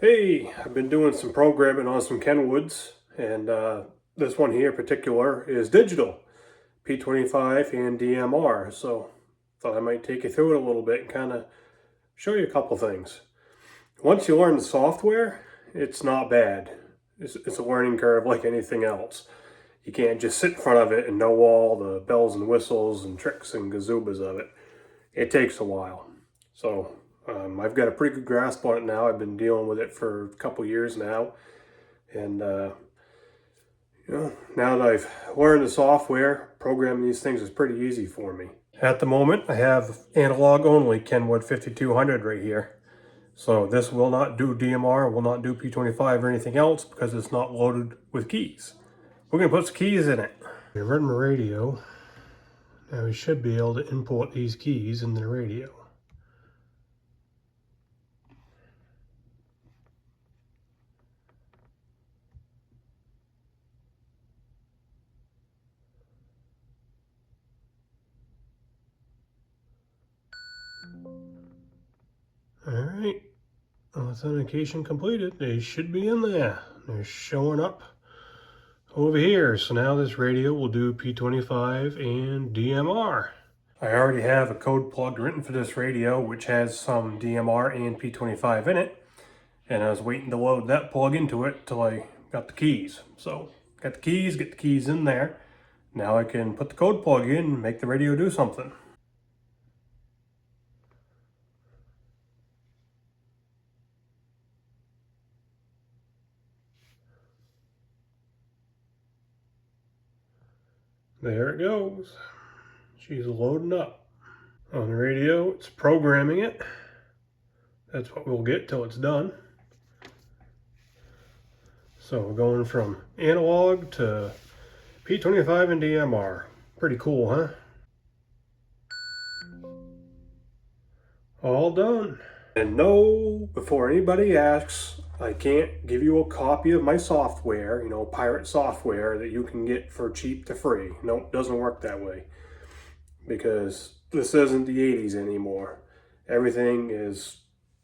Hey, I've been doing some programming on some Kenwoods, and this one here in particular is digital, P25 and DMR. So thought I might take you through it a little bit and kind of show you a couple things. Once you learn the software, it's not bad. It's a learning curve like anything else. You can't just sit in front of it and know all the bells and whistles and tricks and gazoobas of it. It takes a while. So I've got a pretty good grasp on it now. I've been dealing with it for a couple years now. And now that I've learned the software, programming these things is pretty easy for me. At the moment, I have analog only Kenwood 5200 right here. So this will not do DMR, will not do P25 or anything else because it's not loaded with keys. We're going to put some keys in it. You're running the radio. Now we should be able to import these keys into the radio. Alright, authentication completed. They should be in there. They're showing up over here. So now this radio will do P25 and DMR. I already have a code plug written for this radio which has some DMR and P25 in it. And I was waiting to load that plug into it till I got the keys. So got the keys, get the keys in there. Now I can put the code plug in and make the radio do something. There it goes. She's loading up. On the radio, it's programming it. That's what we'll get till it's done. So we're going from analog to P25 and DMR. Pretty cool, huh? All done. And no, before anybody asks, I can't give you a copy of my software, pirate software that you can get for cheap to free. Nope, doesn't work that way. Because this isn't the 80s anymore. Everything is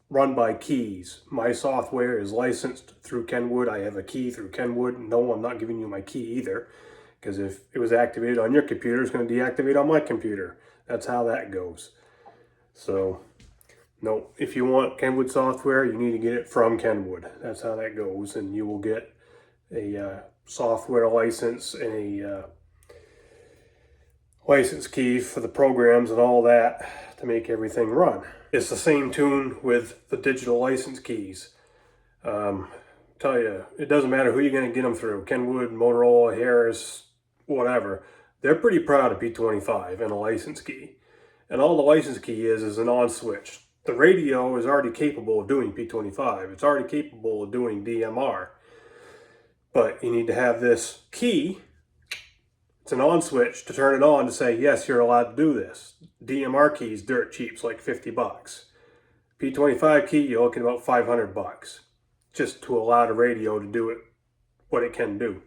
run by keys. My software is licensed through Kenwood. I have a key through Kenwood. No, I'm not giving you my key either. Because if it was activated on your computer, it's going to deactivate on my computer. That's how that goes. So, no, if you want Kenwood software, you need to get it from Kenwood. That's how that goes. And you will get a software license and a license key for the programs and all that to make everything run. It's the same tune with the digital license keys. Tell you, it doesn't matter who you're going to get them through. Kenwood, Motorola, Harris, whatever. They're pretty proud of P25 and a license key. And all the license key is an on switch. The radio is already capable of doing P25. It's already capable of doing DMR. But you need to have this key. It's an on switch to turn it on to say, yes, you're allowed to do this. DMR key's dirt cheap, it's like 50 bucks. P25 key, you're looking about 500 bucks. Just to allow the radio to do it, what it can do.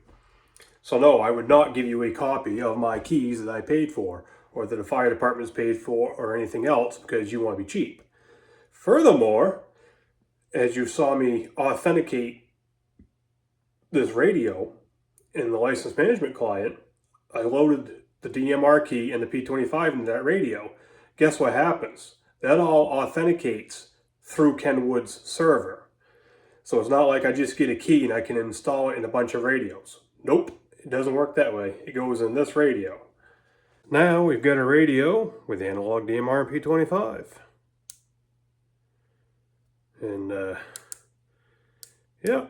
So no, I would not give you a copy of my keys that I paid for, or that the fire department's paid for, or anything else, because you want to be cheap. Furthermore, as you saw me authenticate this radio in the license management client, I loaded the DMR key and the P25 into that radio. Guess what happens? That all authenticates through Kenwood's server. So it's not like I just get a key and I can install it in a bunch of radios. Nope, it doesn't work that way. It goes in this radio. Now we've got a radio with analog DMR and P25. And yeah,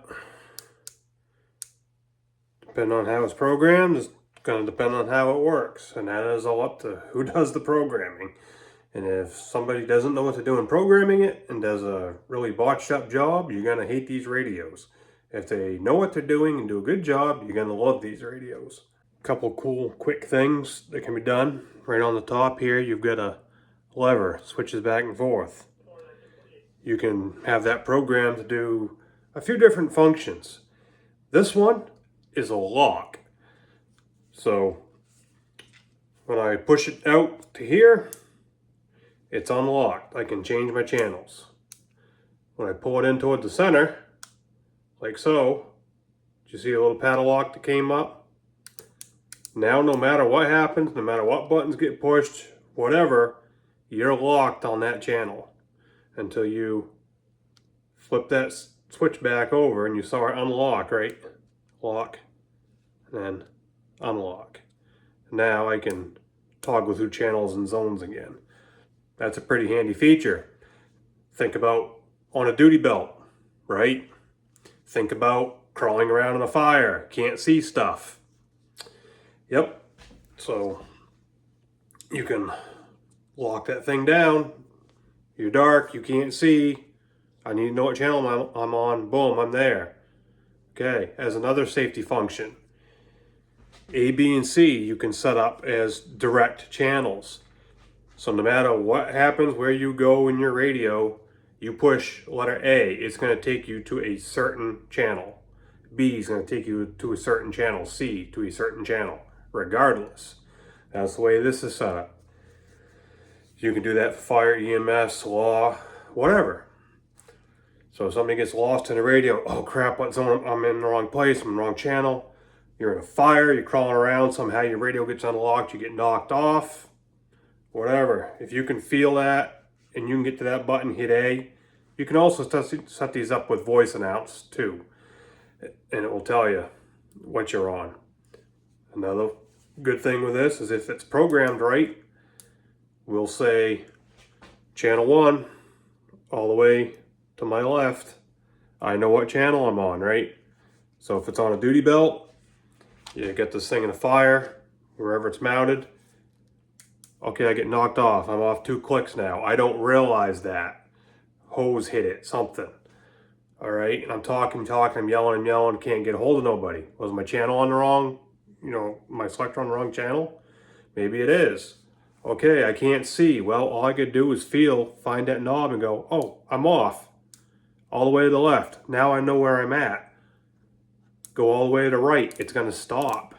depending on how it's programmed, it's going to depend on how it works. And that is all up to who does the programming. And if somebody doesn't know what to do in programming it and does a really botched up job, you're going to hate these radios. If they know what they're doing and do a good job, you're going to love these radios. A couple cool quick things that can be done. Right on the top here, you've got a lever, switches back and forth. You can have that program to do a few different functions. This one is a lock. So when I push it out to here, it's unlocked. I can change my channels. When I pull it in toward the center, like so. Did you see a little padlock that came up? Now, no matter what happens, no matter what buttons get pushed, whatever, you're locked on that channel until you flip that switch back over and you saw it unlock, right? Lock, and then unlock. Now I can toggle through channels and zones again. That's a pretty handy feature. Think about on a duty belt, right? Think about crawling around in a fire, can't see stuff. Yep, so you can lock that thing down. You're dark, you can't see. I need to know what channel I'm on. Boom, I'm there. Okay, as another safety function, A, B, and C you can set up as direct channels. So no matter what happens, where you go in your radio, you push letter A, it's going to take you to a certain channel. B is going to take you to a certain channel. C to a certain channel, regardless. That's the way this is set up. You can do that for fire, EMS, law, whatever. So if somebody gets lost in the radio, oh crap, I'm in the wrong place, I'm in the wrong channel. You're in a fire, you're crawling around, somehow your radio gets unlocked, you get knocked off, whatever. If you can feel that and you can get to that button, hit A. You can also set these up with voice announce too, and it will tell you what you're on. Another good thing with this is if it's programmed right, we'll say channel 1 all the way to my left. I know what channel I'm on, right? So if it's on a duty belt, you get this thing in a fire, wherever it's mounted. Okay, I get knocked off. I'm off 2 clicks now. I don't realize that. Hose hit it, something. All right, and I'm talking, I'm yelling, can't get a hold of nobody. Was my channel on the wrong, my selector on the wrong channel? Maybe it is. Okay, I can't see. Well, all I could do is find that knob and go, oh, I'm off. All the way to the left. Now I know where I'm at. Go all the way to the right. It's going to stop.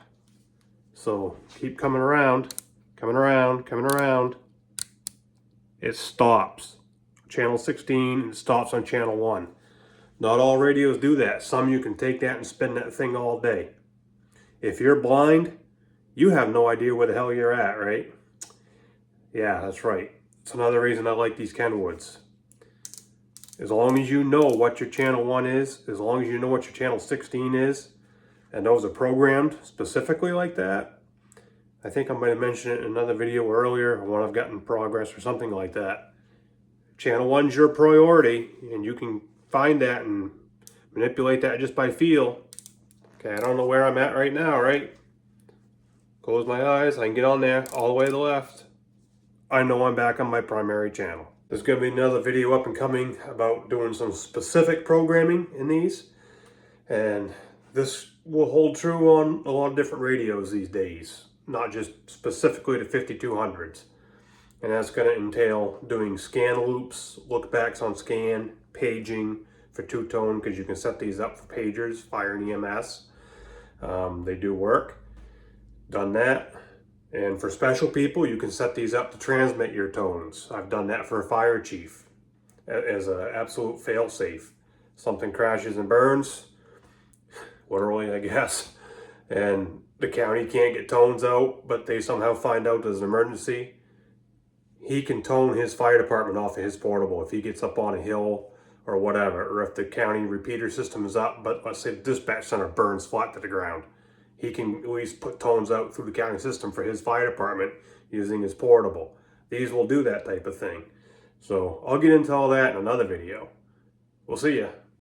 So keep coming around. It stops. Channel 16, it stops on channel 1. Not all radios do that. Some you can take that and spin that thing all day. If you're blind, you have no idea where the hell you're at, right? Yeah, that's right. It's another reason I like these Kenwoods. As long as you know what your channel 1 is, as long as you know what your channel 16 is, and those are programmed specifically like that. I think I might have mentioned it in another video earlier, when I've gotten progress or something like that. Channel 1's your priority, and you can find that and manipulate that just by feel. Okay, I don't know where I'm at right now, right? Close my eyes, I can get on there, all the way to the left. I know I'm back on my primary channel. There's going to be another video up and coming about doing some specific programming in these. And this will hold true on a lot of different radios these days, not just specifically to 5200s. And that's going to entail doing scan loops, look backs on scan, paging for two-tone, because you can set these up for pagers, fire and EMS. They do work. Done that. And for special people, you can set these up to transmit your tones. I've done that for a fire chief as an absolute fail-safe. Something crashes and burns, literally, I guess, and the county can't get tones out, but they somehow find out there's an emergency. He can tone his fire department off of his portable if he gets up on a hill or whatever, or if the county repeater system is up, but let's say the dispatch center burns flat to the ground. He can at least put tones out through the county system for his fire department using his portable. These will do that type of thing. So I'll get into all that in another video. We'll see ya.